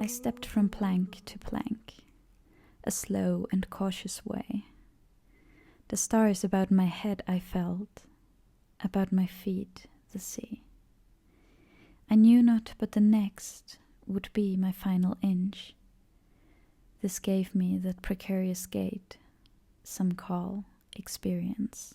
I stepped from plank to plank, a slow and cautious way. The stars about my head I felt, about my feet the sea. I knew not but the next would be my final inch. This gave me that precarious gait some call experience.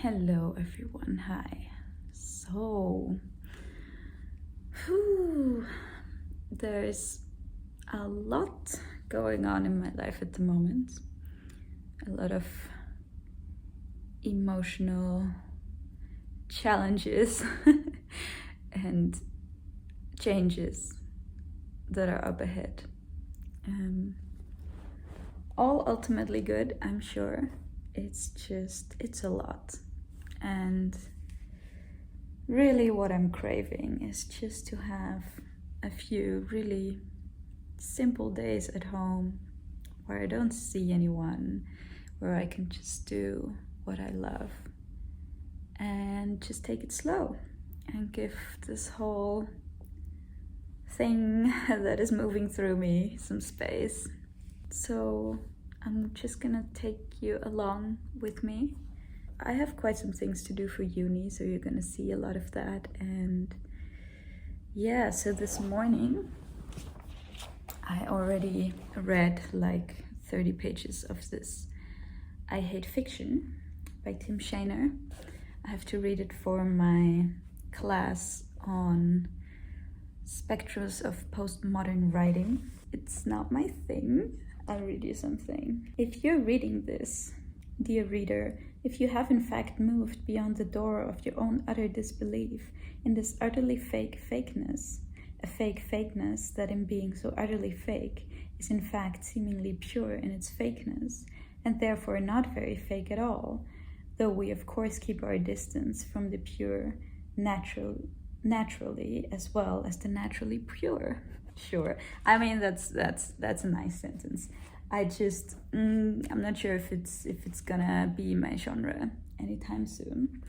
Hello everyone, hi. So, there's a lot going on in my life at the moment. A lot of emotional challenges and changes that are up ahead. All ultimately good, I'm sure. It's a lot. And really what I'm craving is just to have a few really simple days at home where I don't see anyone, where I can just do what I love and just take it slow and give this whole thing that is moving through me some space. So I'm just gonna take you along with me. I have quite some things to do for uni, so you're gonna see a lot of that. And yeah, so this morning I already read like 30 pages of this I Hate Fiction by Tim Shaner. I have to read it for my class on spectrums of postmodern writing. It's not my thing. I'll read you something. If you're reading this, dear reader, if you have in fact moved beyond the door of your own utter disbelief in this utterly fake fakeness, a fake fakeness that in being so utterly fake is in fact seemingly pure in its fakeness, and therefore not very fake at all, though we of course keep our distance from the pure naturally as well as the naturally pure. Sure, I mean that's a nice sentence. I just I'm not sure if it's gonna be my genre anytime soon,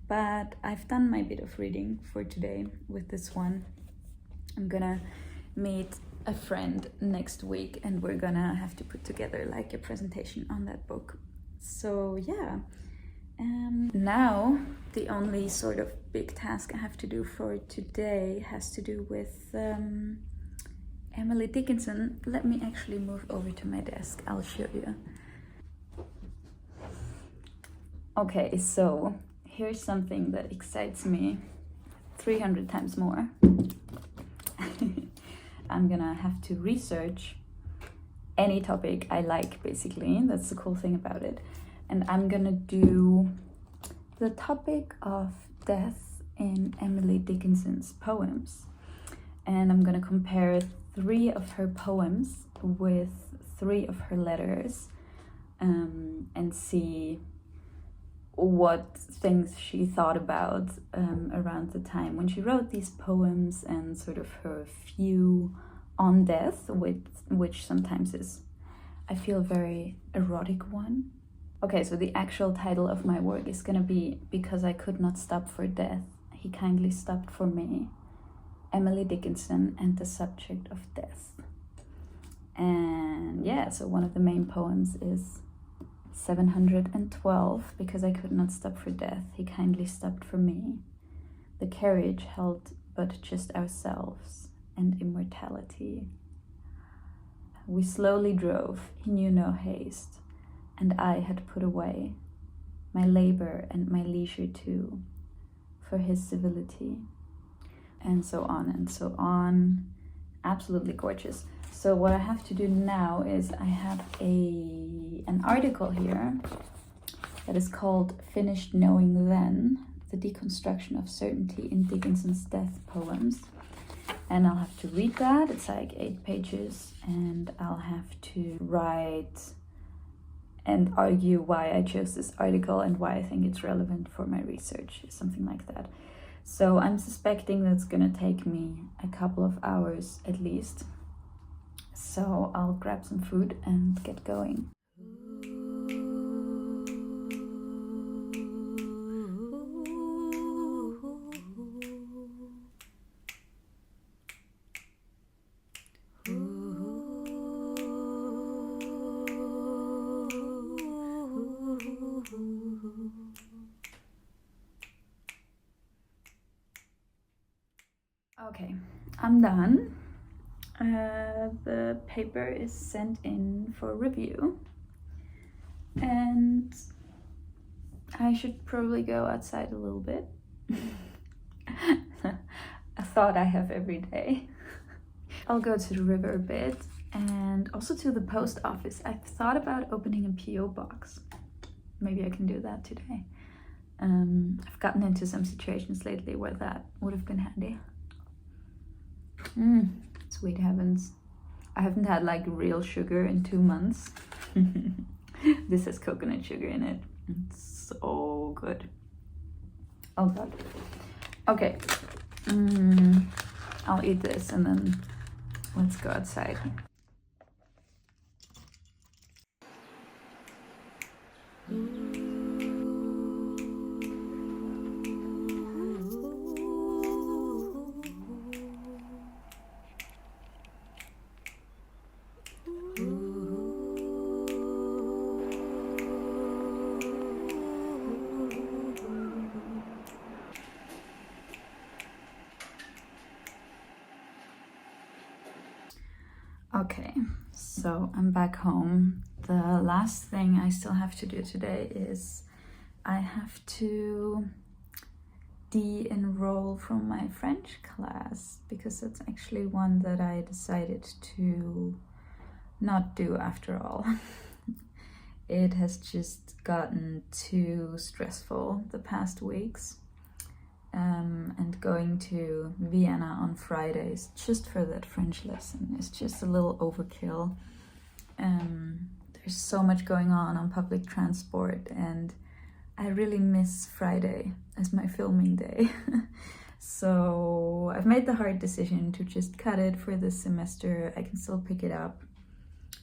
but I've done my bit of reading for today with this one. I'm gonna meet a friend next week and we're gonna have to put together like a presentation on that book. So yeah, now the only sort of big task I have to do for today has to do with Emily Dickinson. Let me actually move over to my desk, I'll show you. Okay, so here's something that excites me 300 times more. I'm gonna have to research any topic I like, basically. That's the cool thing about it. And I'm gonna do the topic of death in Emily Dickinson's poems. And I'm gonna compare 3 of her poems with 3 of her letters, and see what things she thought about around the time when she wrote these poems, and sort of her view on death, which sometimes is, I feel, a very erotic one. Okay, so the actual title of my work is gonna be Because I Could Not Stop for Death, He Kindly Stopped for Me, Emily Dickinson and the Subject of Death. And yeah, so one of the main poems is 712, Because I Could Not Stop for Death, He Kindly Stopped for Me. The carriage held but just ourselves and immortality. We slowly drove, he knew no haste, and I had put away my labor and my leisure too, for his civility. And so on and so on. Absolutely gorgeous. So what I have to do now is I have an article here that is called Finished Knowing Then, The Deconstruction of Certainty in Dickinson's Death Poems. And I'll have to read that. It's like 8 pages, and I'll have to write and argue why I chose this article and why I think it's relevant for my research, something like that. So I'm suspecting that's gonna take me a couple of hours at least. So I'll grab some food and get going. Okay, I'm done. The paper is sent in for review, and I should probably go outside a little bit. A thought I have every day. I'll go to the river a bit and also to the post office. I've thought about opening a PO box. Maybe I can do that today. I've gotten into some situations lately where that would have been handy. Sweet heavens. I haven't had like real sugar in 2 months. This has coconut sugar in it. It's so good. Oh god. Okay. I'll eat this and then let's go outside. Okay, so I'm back home. The last thing I still have to do today is I have to de-enroll from my French class, because that's actually one that I decided to not do after all. It has just gotten too stressful the past weeks. And going to Vienna on Fridays just for that French lesson is just a little overkill. There's so much going on public transport, and I really miss Friday as my filming day. So I've made the hard decision to just cut it for this semester. I can still pick it up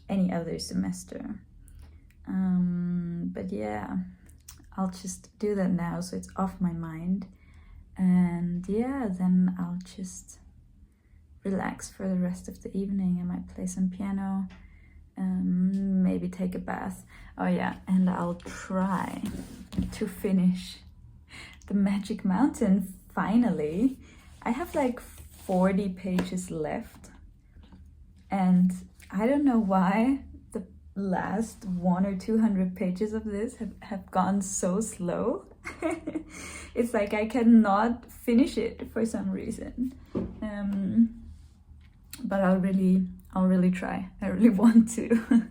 any other semester. But yeah, I'll just do that now so it's off my mind. And yeah, then I'll just relax for the rest of the evening. I might play some piano, maybe take a bath. Oh yeah, and I'll try to finish the Magic Mountain finally. I have like 40 pages left, and I don't know why the last 100 or 200 pages of this have gone so slow. It's like I cannot finish it for some reason. But I'll really try. I really want to.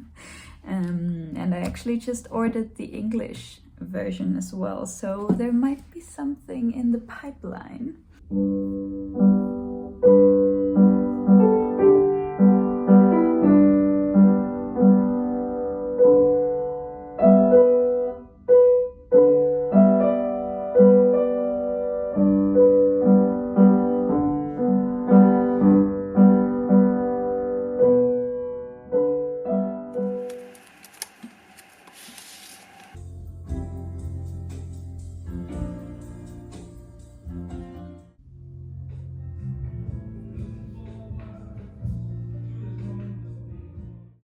And I actually just ordered the English version as well, so there might be something in the pipeline.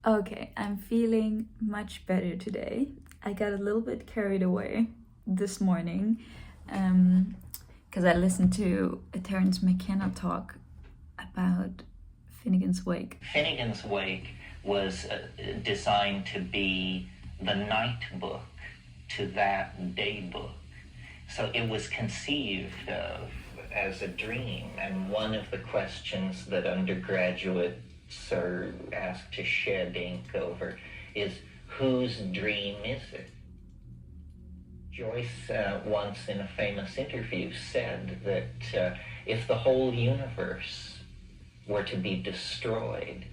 Okay, I'm feeling much better today. I got a little bit carried away this morning because I listened to a Terence McKenna talk about Finnegan's Wake. Finnegan's Wake was designed to be the night book to that day book. So it was conceived of as a dream, and one of the questions that undergraduates are asked to shed ink over is, whose dream is it? Joyce once in a famous interview said that if the whole universe were to be destroyed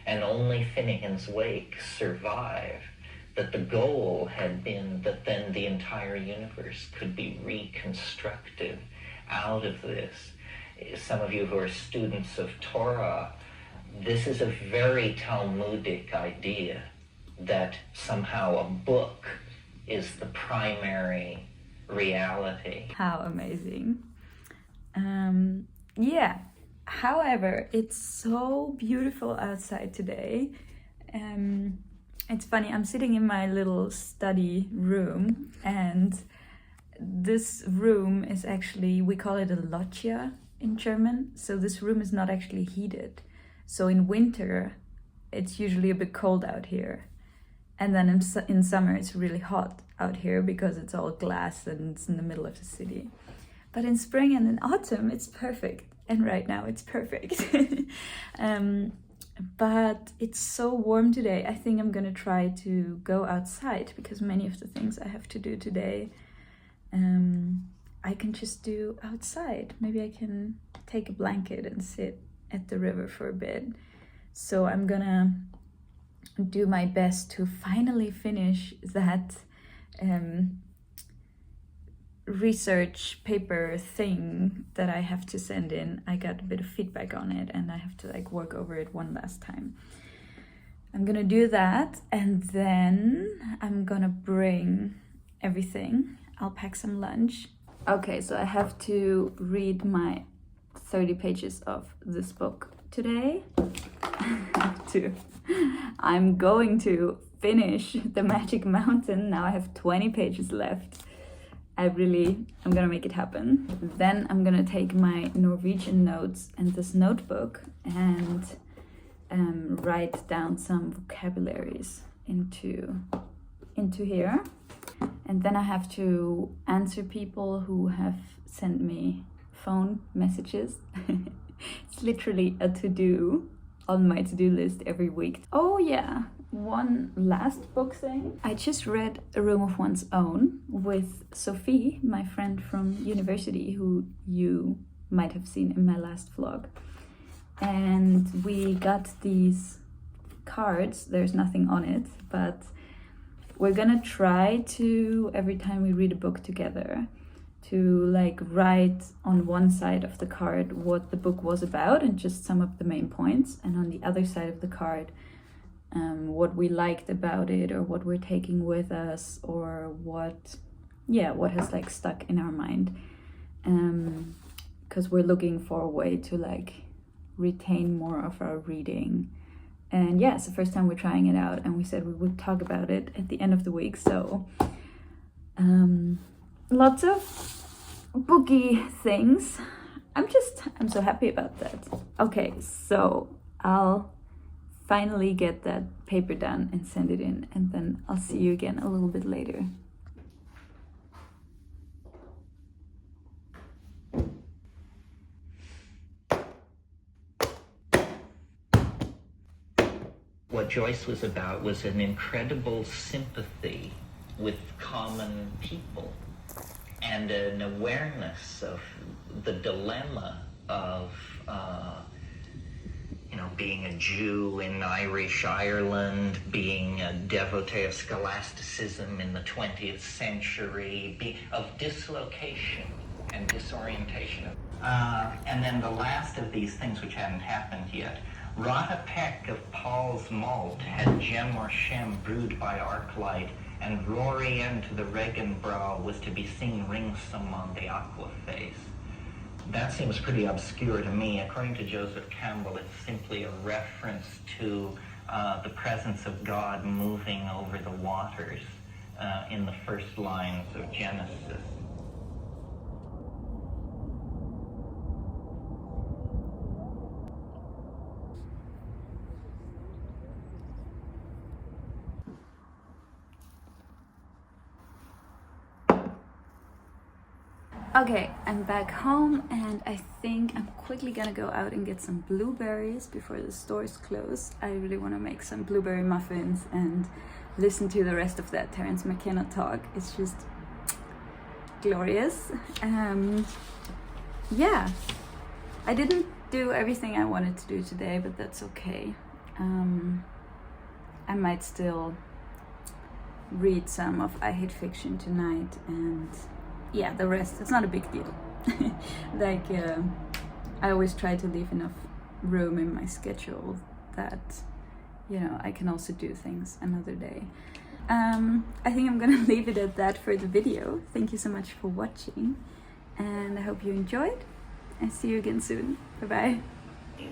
and only Finnegan's Wake survived, that the goal had been that then the entire universe could be reconstructed out of this. Some of you who are students of Torah, this is a very Talmudic idea that somehow a book is the primary reality. How amazing. Yeah, however, it's so beautiful outside today. It's funny, I'm sitting in my little study room, and this room is actually, we call it a loggia in German. So this room is not actually heated. So in winter, it's usually a bit cold out here. And then in summer, it's really hot out here because it's all glass and it's in the middle of the city. But in spring and in autumn, it's perfect. And right now it's perfect. But it's so warm today. I think I'm gonna try to go outside because many of the things I have to do today, I can just do outside. Maybe I can take a blanket and sit at the river for a bit. So I'm gonna do my best to finally finish that research paper thing that I have to send in. I got a bit of feedback on it and I have to like work over it one last time. I'm gonna do that and then I'm gonna bring everything. I'll pack some lunch. Okay, so I have to read my 30 pages of this book today. I'm going to finish The Magic Mountain. Now I have 20 pages left. I'm gonna make it happen. Then I'm gonna take my Norwegian notes and this notebook and write down some vocabularies into here. And then I have to answer people who have sent me phone messages. It's literally a to-do on my to-do list every week. Oh yeah, one last book thing. I just read A Room of One's Own with Sophie, my friend from university, who you might have seen in my last vlog. And we got these cards, there's nothing on it, but we're gonna try to, every time we read a book together, to like write on one side of the card what the book was about and just sum up the main points, and on the other side of the card what we liked about it or what we're taking with us or what has like stuck in our mind, because we're looking for a way to like retain more of our reading. And yeah, it's the first time we're trying it out and we said we would talk about it at the end of the week, so lots of booky things. I'm so happy about that. Okay, so I'll finally get that paper done and send it in, and then I'll see you again a little bit later. What Joyce was about was an incredible sympathy with common people and an awareness of the dilemma of being a Jew in Irish Ireland, being a devotee of scholasticism in the 20th century, of dislocation and disorientation. And then the last of these things, which hadn't happened yet, Rata Peck of Paul's Malt had Gem or Shem brewed by arclight, and Rory into the Regenbrau was to be seen ringsome on the aqua face. That seems pretty obscure to me. According to Joseph Campbell, it's simply a reference to the presence of God moving over the waters in the first lines of Genesis. Okay, I'm back home and I think I'm quickly gonna go out and get some blueberries before the stores close. I really want to make some blueberry muffins and listen to the rest of that Terence McKenna talk. It's just glorious. Yeah, I didn't do everything I wanted to do today, but that's okay. I might still read some of I Hate Fiction tonight, and yeah, the rest, it's not a big deal. Like, I always try to leave enough room in my schedule that, you know, I can also do things another day. I think I'm gonna leave it at that for the video. Thank you so much for watching, and I hope you enjoyed, and see you again soon. Bye bye.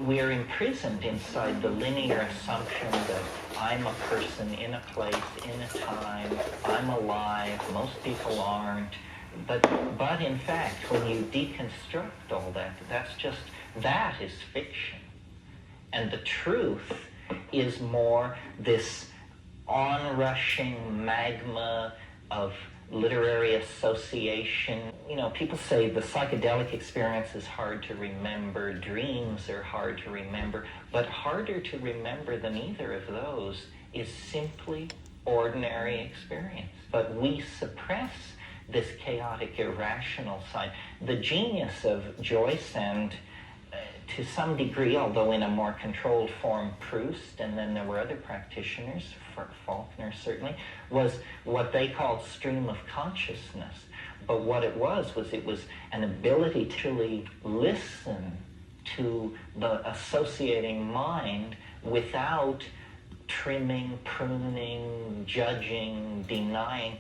We are imprisoned inside the linear assumption that I'm a person in a place, in a time, I'm alive, most people aren't. But in fact, when you deconstruct all that, that is fiction. And the truth is more this onrushing magma of literary association. You know, people say the psychedelic experience is hard to remember, dreams are hard to remember, but harder to remember than either of those is simply ordinary experience. But we suppress this chaotic, irrational side. The genius of Joyce and, to some degree, although in a more controlled form, Proust, and then there were other practitioners, Faulkner certainly, was what they called stream of consciousness. But what it was an ability to really listen to the associating mind without trimming, pruning, judging, denying.